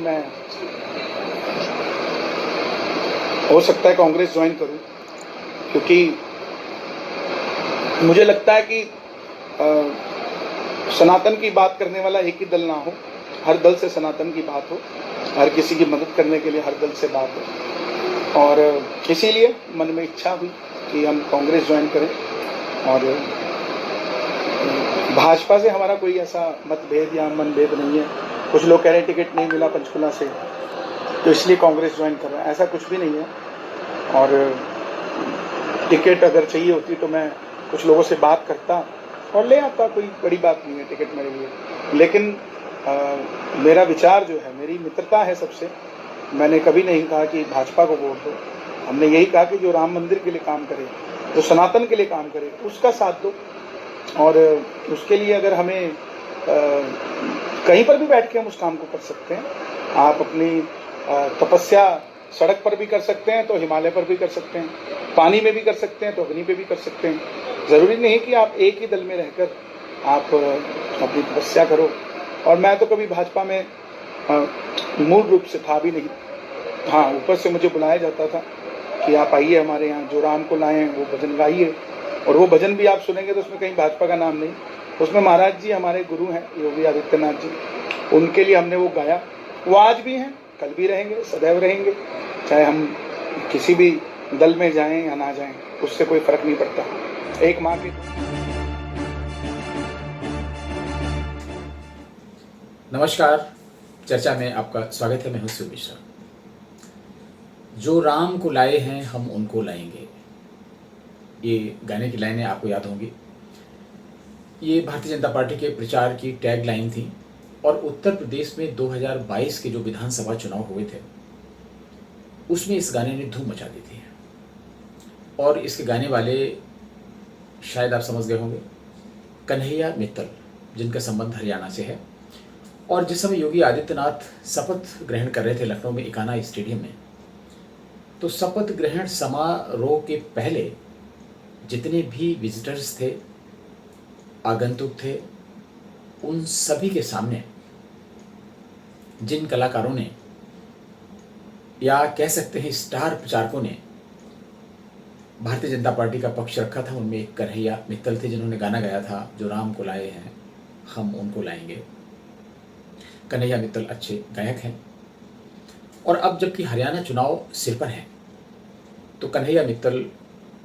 मैं हो सकता है कांग्रेस ज्वाइन करूं, क्योंकि मुझे लगता है कि सनातन की बात करने वाला एक ही दल ना हो, हर दल से सनातन की बात हो, हर किसी की मदद करने के लिए हर दल से बात हो। और इसीलिए मन में इच्छा हुई कि हम कांग्रेस ज्वाइन करें। और भाजपा से हमारा कोई ऐसा मतभेद या मनभेद नहीं है। कुछ लोग कह रहे टिकट नहीं मिला पंचकुला से तो इसलिए कांग्रेस ज्वाइन कर रहा है, ऐसा कुछ भी नहीं है। और टिकट अगर चाहिए होती तो मैं कुछ लोगों से बात करता और ले आता, कोई बड़ी बात नहीं है टिकट मेरे लिए। लेकिन मेरा विचार जो है, मेरी मित्रता है सबसे। मैंने कभी नहीं कहा कि भाजपा को वोट दो, हमने यही कहा कि जो राम मंदिर के लिए काम करे, जो सनातन के लिए काम करे, उसका साथ दो। और उसके लिए अगर हमें कहीं पर भी बैठ के हम उस काम को कर सकते हैं। आप अपनी तपस्या सड़क पर भी कर सकते हैं तो हिमालय पर भी कर सकते हैं, पानी में भी कर सकते हैं तो अग्नि पे भी कर सकते हैं। ज़रूरी नहीं कि आप एक ही दल में रहकर आप अपनी तपस्या करो। और मैं तो कभी भाजपा में मूल रूप से था भी नहीं। हाँ, ऊपर से मुझे बुलाया जाता था कि आप आइए हमारे यहाँ, जो राम को लाए हैं वो भजन गाइए। और वो भजन भी आप सुनेंगे तो उसमें कहीं भाजपा का नाम नहीं, उसमें महाराज जी हमारे गुरु हैं योगी आदित्यनाथ जी, उनके लिए हमने वो गाया। वो आज भी हैं, कल भी रहेंगे, सदैव रहेंगे, चाहे हम किसी भी दल में जाएं या ना जाएं, उससे कोई फर्क नहीं पड़ता। एक माँ के नमस्कार, चर्चा में आपका स्वागत है। मैं हूं शिव मिश्रा। जो राम को लाए हैं हम उनको लाएंगे, ये गाने की लाइनें आपको याद होंगी। ये भारतीय जनता पार्टी के प्रचार की टैग लाइन थी और उत्तर प्रदेश में 2022 के जो विधानसभा चुनाव हुए थे उसमें इस गाने ने धूम मचा दी थी। और इसके गाने वाले शायद आप समझ गए होंगे, कन्हैया मित्तल, जिनका संबंध हरियाणा से है। और जिस समय योगी आदित्यनाथ शपथ ग्रहण कर रहे थे लखनऊ में इकाना स्टेडियम में, तो शपथ ग्रहण समारोह के पहले जितने भी विजिटर्स थे, आगंतुक थे, उन सभी के सामने जिन कलाकारों ने या कह सकते हैं स्टार प्रचारकों ने भारतीय जनता पार्टी का पक्ष रखा था, उनमें एक कन्हैया मित्तल थे जिन्होंने गाना गाया था, जो राम को लाए हैं हम उनको लाएंगे। कन्हैया मित्तल अच्छे गायक हैं। और अब जबकि हरियाणा चुनाव सिर पर है तो कन्हैया मित्तल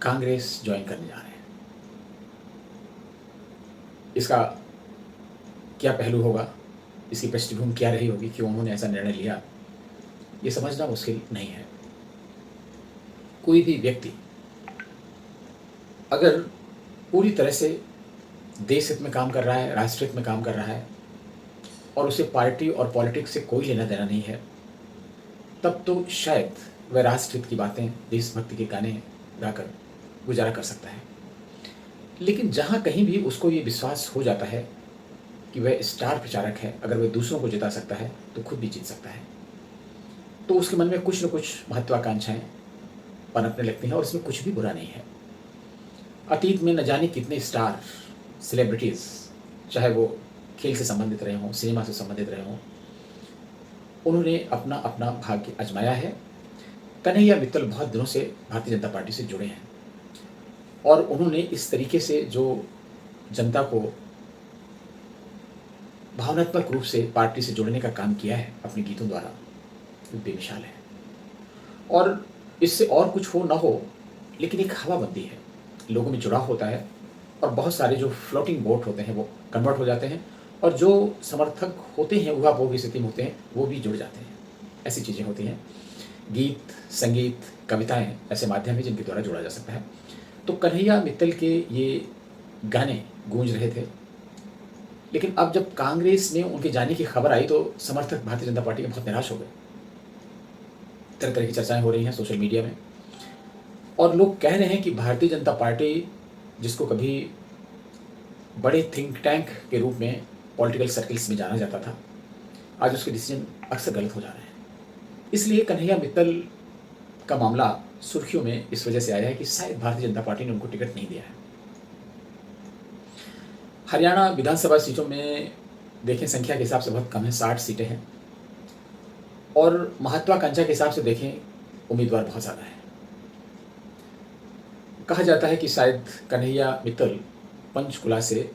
कांग्रेस ज्वाइन करने जा रहे हैं। इसका क्या पहलू होगा, इसकी पृष्ठभूमि क्या रही होगी, क्यों उन्होंने ऐसा निर्णय लिया, ये समझना मुश्किल नहीं है। कोई भी व्यक्ति अगर पूरी तरह से देश हित में काम कर रहा है, राष्ट्र हित में काम कर रहा है और उसे पार्टी और पॉलिटिक्स से कोई लेना देना नहीं है, तब तो शायद वह राष्ट्र हित की बातें, देशभक्ति के गाने गाकर गुजारा कर सकता है। लेकिन जहाँ कहीं भी उसको ये विश्वास हो जाता है कि वह स्टार प्रचारक है, अगर वह दूसरों को जिता सकता है तो खुद भी जीत सकता है, तो उसके मन में कुछ न कुछ महत्वाकांक्षाएं पनपने लगती हैं। और इसमें कुछ भी बुरा नहीं है। अतीत में न जाने कितने स्टार सेलिब्रिटीज़, चाहे वो खेल से संबंधित रहे हों, सिनेमा से संबंधित रहे हों, उन्होंने अपना अपना भाग्य आजमाया है। कन्हैया मित्तल बहुत दिनों से भारतीय जनता पार्टी से जुड़े हैं और उन्होंने इस तरीके से जो जनता को भावनात्मक रूप से पार्टी से जोड़ने का काम किया है अपने गीतों द्वारा, वो बेमिसाल है। और इससे और कुछ हो ना हो, लेकिन एक हवा बनती है, लोगों में जुड़ाव होता है और बहुत सारे जो फ्लोटिंग बोट होते हैं वो कन्वर्ट हो जाते हैं और जो समर्थक होते हैं, ऊहापोह की स्थिति में होते हैं, वो भी जुड़ जाते हैं। ऐसी चीज़ें होती हैं। गीत, संगीत, कविताएं ऐसे माध्यम हैं जिनके द्वारा जोड़ा जा सकता है। तो कन्हैया मित्तल के ये गाने गूंज रहे थे। लेकिन अब जब कांग्रेस में उनके जाने की खबर आई तो समर्थक भारतीय जनता पार्टी के बहुत निराश हो गए। तरह तरह की चर्चाएं हो रही हैं सोशल मीडिया में और लोग कह रहे हैं कि भारतीय जनता पार्टी, जिसको कभी बड़े थिंक टैंक के रूप में पॉलिटिकल सर्कल्स में जाना जाता था, आज उसके डिसीजन अक्सर गलत हो जा रहे हैं। इसलिए कन्हैया मित्तल का मामला सुर्खियों में इस वजह से आया है कि शायद भारतीय जनता पार्टी ने उनको टिकट नहीं दिया है। हरियाणा विधानसभा सीटों में देखें, संख्या के हिसाब से बहुत कम है, 60 सीटें हैं। और महत्वाकांक्षा के हिसाब से देखें, उम्मीदवार बहुत ज़्यादा है। कहा जाता है कि शायद कन्हैया मित्तल पंचकुला से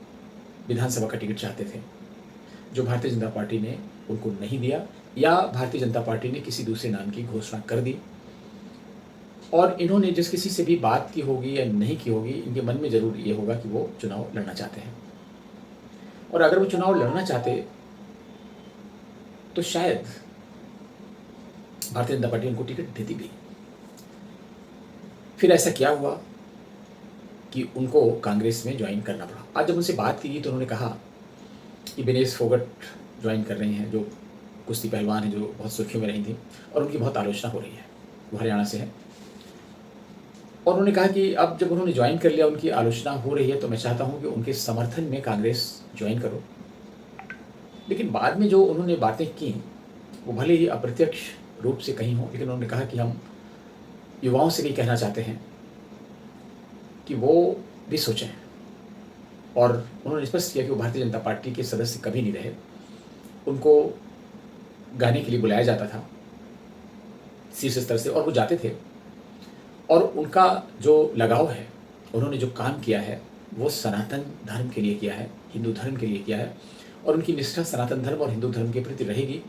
विधानसभा का टिकट चाहते थे, जो भारतीय जनता पार्टी ने उनको नहीं दिया, या भारतीय जनता पार्टी ने किसी दूसरे नाम की घोषणा कर दी। और इन्होंने जिस किसी से भी बात की होगी या नहीं की होगी, इनके मन में ज़रूर ये होगा कि वो चुनाव लड़ना चाहते हैं। और अगर वो चुनाव लड़ना चाहते तो शायद भारतीय जनता पार्टी उनको टिकट देती भी। फिर ऐसा क्या हुआ कि उनको कांग्रेस में ज्वाइन करना पड़ा। आज जब उनसे बात की तो उन्होंने कहा कि विनेश फोगट ज्वाइन कर रही हैं, जो कुश्ती पहलवान हैं, जो बहुत सुर्खियों में रही थी और उनकी बहुत आलोचना हो रही है। वो हरियाणा से है। और उन्होंने कहा कि अब जब उन्होंने ज्वाइन कर लिया, उनकी आलोचना हो रही है, तो मैं चाहता हूं कि उनके समर्थन में कांग्रेस ज्वाइन करो। लेकिन बाद में जो उन्होंने बातें की, वो भले ही अप्रत्यक्ष रूप से कही हों, लेकिन उन्होंने कहा कि हम युवाओं से भी कहना चाहते हैं कि वो भी सोचें। और उन्होंने स्पष्ट किया कि वो भारतीय जनता पार्टी के सदस्य कभी नहीं रहे। उनको गाने के लिए बुलाया जाता था शीर्ष स्तर से, और वो जाते थे। और उनका जो लगाव है, उन्होंने जो काम किया है, वो सनातन धर्म के लिए किया है, हिंदू धर्म के लिए किया है, और उनकी निष्ठा सनातन धर्म और हिंदू धर्म के प्रति रहेगी।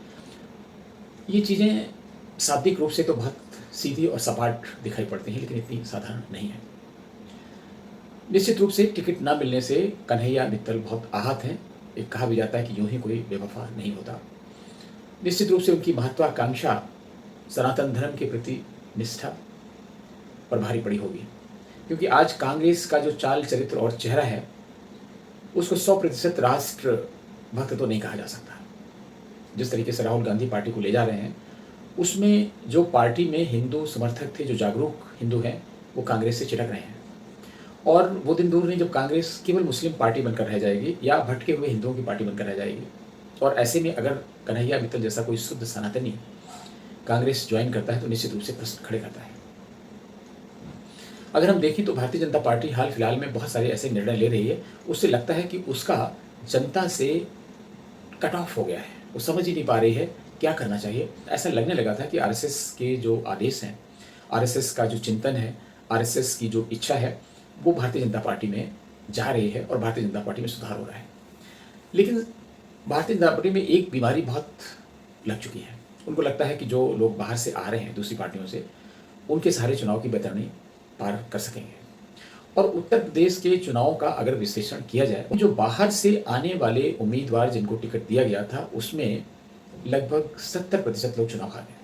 ये चीज़ें शाब्दिक रूप से तो बहुत सीधी और सपाट दिखाई पड़ती हैं, लेकिन इतनी साधारण नहीं है। निश्चित रूप से टिकट न मिलने से कन्हैया मित्तल बहुत आहत हैं। एक कहा भी जाता है कि यूं ही कोई बेवफा नहीं होता। निश्चित रूप से उनकी महत्वाकांक्षा सनातन धर्म के प्रति निष्ठा पर भारी पड़ी होगी, क्योंकि आज कांग्रेस का जो चाल चरित्र और चेहरा है, उसको 100% राष्ट्र भक्त तो नहीं कहा जा सकता। जिस तरीके से राहुल गांधी पार्टी को ले जा रहे हैं, उसमें जो पार्टी में हिंदू समर्थक थे, जो जागरूक हिंदू हैं, वो कांग्रेस से चिटक रहे हैं। और वो दिन दूर नहीं जब कांग्रेस केवल मुस्लिम पार्टी बनकर रह जाएगी या भटके हुए हिंदुओं की पार्टी बनकर रह जाएगी। और ऐसे में अगर कन्हैया मित्तल जैसा कोई शुद्ध सनातनी कांग्रेस ज्वाइन करता है तो निश्चित रूप से प्रश्न खड़े करता है। अगर हम देखें तो भारतीय जनता पार्टी हाल फिलहाल में बहुत सारे ऐसे निर्णय ले रही है, उससे लगता है कि उसका जनता से कट ऑफ हो गया है। वो समझ ही नहीं पा रही है क्या करना चाहिए। ऐसा लगने लगा था कि आरएसएस के जो आदेश हैं, आरएसएस का जो चिंतन है, आरएसएस की जो इच्छा है, वो भारतीय जनता पार्टी में जा रही है और भारतीय जनता पार्टी में सुधार हो रहा है। लेकिन भारतीय जनता पार्टी में एक बीमारी बहुत लग चुकी है। उनको लगता है कि जो लोग बाहर से आ रहे हैं दूसरी पार्टियों से, उनके सारे चुनाव की बैतरणी पार कर सकेंगे। और उत्तर प्रदेश के चुनाव का अगर विश्लेषण किया जाए, जो बाहर से आने वाले उम्मीदवार जिनको टिकट दिया गया था, उसमें लगभग 70% लोग चुनाव हारे।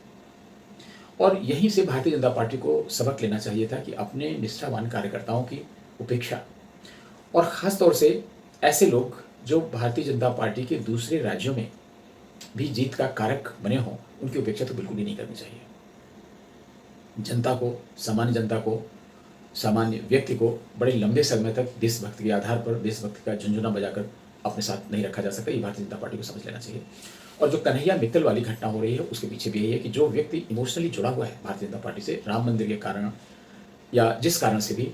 और यहीं से भारतीय जनता पार्टी को सबक लेना चाहिए था कि अपने निष्ठावान कार्यकर्ताओं की उपेक्षा, और ख़ास तौर से ऐसे लोग जो भारतीय जनता पार्टी के दूसरे राज्यों में भी जीत का कारक बने हों, उनकी उपेक्षा तो बिल्कुल भी नहीं करनी चाहिए। जनता को, सामान्य जनता को, सामान्य व्यक्ति को बड़े लंबे समय तक देशभक्ति के आधार पर देशभक्ति का झुंझुना बजाकर अपने साथ नहीं रखा जा सकता। ये भारतीय जनता पार्टी को समझ लेना चाहिए। और जो कन्हैया मित्तल वाली घटना हो रही है, उसके पीछे भी यही है कि जो व्यक्ति इमोशनली जुड़ा हुआ है भारतीय जनता पार्टी से, राम मंदिर के कारण या जिस कारण से भी,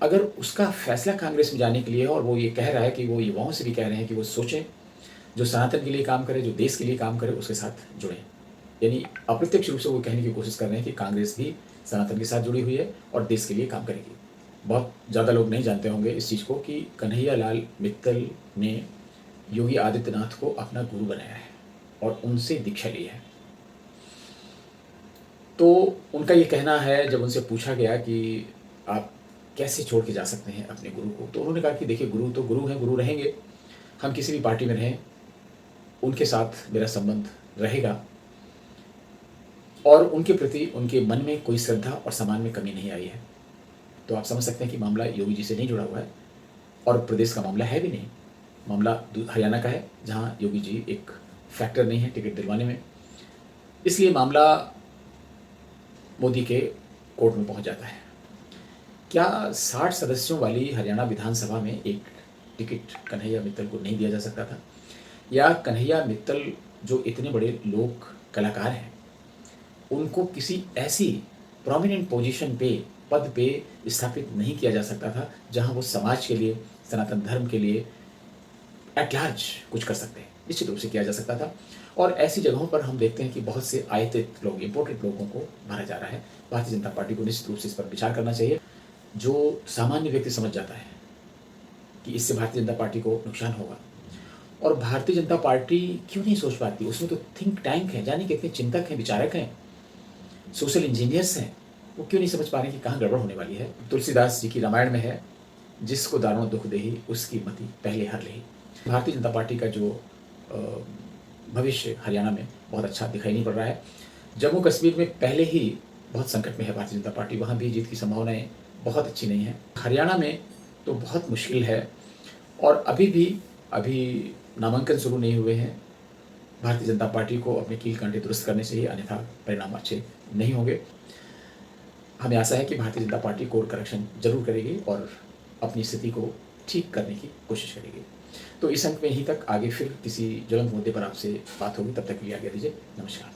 अगर उसका फैसला कांग्रेस में जाने के लिए है और वो ये कह रहा है कि वो युवाओं से भी कह रहे हैं कि वो सोचें, जो सनातन के लिए काम करे, जो देश के लिए काम करे, उसके साथ जुड़ें। यानी अप्रत्यक्ष रूप से वो कहने की कोशिश कर रहे हैं कि कांग्रेस भी सनातन के साथ जुड़ी हुई है और देश के लिए काम करेगी। बहुत ज़्यादा लोग नहीं जानते होंगे इस चीज़ को कि कन्हैया लाल मित्तल ने योगी आदित्यनाथ को अपना गुरु बनाया है और उनसे दीक्षा ली है। तो उनका ये कहना है, जब उनसे पूछा गया कि आप कैसे छोड़ के जा सकते हैं अपने गुरु को, तो उन्होंने कहा कि देखिए, गुरु तो गुरु हैं, गुरु रहेंगे। हम किसी भी पार्टी में रहें, उनके साथ मेरा संबंध रहेगा और उनके प्रति उनके मन में कोई श्रद्धा और सम्मान में कमी नहीं आई है। तो आप समझ सकते हैं कि मामला योगी जी से नहीं जुड़ा हुआ है और प्रदेश का मामला है भी नहीं। मामला हरियाणा का है, जहां योगी जी एक फैक्टर नहीं है टिकट दिलवाने में। इसलिए मामला मोदी के कोर्ट में पहुंच जाता है। क्या 60 सदस्यों वाली हरियाणा विधानसभा में एक टिकट कन्हैया मित्तल को नहीं दिया जा सकता था? या कन्हैया मित्तल जो इतने बड़े लोक कलाकार हैं, उनको किसी ऐसी प्रोमिनेंट पोजीशन पे, पद पे स्थापित नहीं किया जा सकता था जहां वो समाज के लिए, सनातन धर्म के लिए एट लार्ज कुछ कर सकते हैं? निश्चित रूप से किया जा सकता था। और ऐसी जगहों पर हम देखते हैं कि बहुत से आयातित लोग, इम्पोर्टेड लोगों को मारा जा रहा है। भारतीय जनता पार्टी को निश्चित रूप से इस पर विचार करना चाहिए। जो सामान्य व्यक्ति समझ जाता है कि इससे भारतीय जनता पार्टी को नुकसान होगा, और भारतीय जनता पार्टी क्यों नहीं सोच पाती, उसमें तो थिंक टैंक है, जाने कितने चिंतक हैं, विचारक हैं, सोशल इंजीनियर्स हैं, वो क्यों नहीं समझ पा रहे कि कहाँ गड़बड़ होने वाली है। तुलसीदास जी की रामायण में है, जिसको दारुण दुख देही उसकी मति पहले हर लेही। भारतीय जनता पार्टी का जो भविष्य हरियाणा में बहुत अच्छा दिखाई नहीं पड़ रहा है। जम्मू कश्मीर में पहले ही बहुत संकट में है भारतीय जनता पार्टी, वहाँ भी जीत की संभावनाएं बहुत अच्छी नहीं है। हरियाणा में तो बहुत मुश्किल है, और अभी नामांकन शुरू नहीं हुए हैं। भारतीय जनता पार्टी को अपने कील कांटे दुरुस्त करने चाहिए, अन्यथा परिणाम अच्छे नहीं होंगे। हमें आशा है कि Bharatiya Janata party core correction जरूर करेगी और अपनी स्थिति को ठीक करने की कोशिश करेगी। तो इस अंक में यहीं तक, आगे फिर किसी ज्वलंत मुद्दे पर आपसे बात होगी। तब तक के लिए आज्ञा दीजिए। नमस्कार।